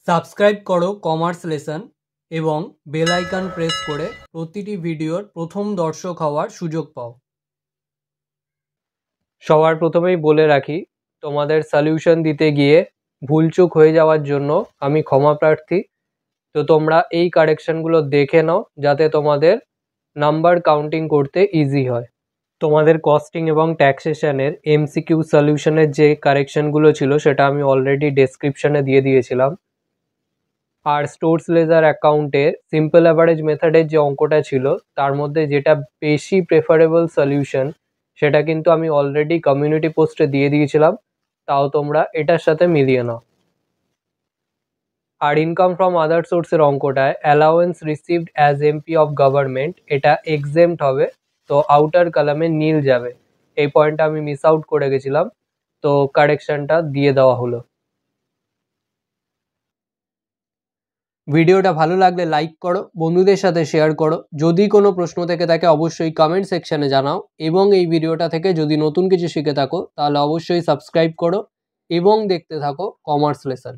Subscribe করো commerce lesson এবং bell icon press করে প্রতিটি ভিডিওর প্রথম দর্শক হওয়ার সুযোগ পাও। সবার প্রথমেই বলে রাখি, তোমাদের সলিউশন দিতে গিয়ে ভুলচুক হয়ে যাওয়ার জন্য আমি ক্ষমা প্রার্থী। তো তোমরা এই কারেকশনগুলো দেখে নাও যাতে তোমাদের নাম্বার কাউন্টিং করতে ইজি হয়। তোমাদের কস্টিং এবং ট্যাক্সেশনের এমসিকিউ সলিউশনের যে কারেকশনগুলো ছিল সেটা আমি অলরেডি ডেসক্রিপশনে দিয়ে দিয়েছিলাম। আর স্টোরস লেজার অ্যাকাউন্টের সিম্পল অ্যাভারেজ মেথডের যে অঙ্কটা ছিল তার মধ্যে যেটা বেশি প্রেফারেবল সলিউশন সেটা কিন্তু আমি অলরেডি কমিউনিটি পোস্টে দিয়ে দিয়েছিলাম, তাও তোমরা এটার সাথে মিলিয়ে নাও। আর ইনকাম ফ্রম আদার সোর্সের অঙ্কটায় allowance received as MP of government এটা এক্সেম্পট হবে, তো আউটার কলামে নীল যাবে। এই পয়েন্টটা আমি মিস আউট করে গেছিলাম, তো কারেকশনটা দিয়ে দেওয়া হলো। ভিডিওটা ভালো লাগলে লাইক করো, বন্ধুদের সাথে শেয়ার করো। যদি কোনো প্রশ্ন থেকে থাকে অবশ্যই কমেন্ট সেকশনে জানাও, এবং এই ভিডিওটা থেকে যদি নতুন কিছু শিখে থাকো তাহলে অবশ্যই সাবস্ক্রাইব করো এবং দেখতে থাকো কমার্স লেসন।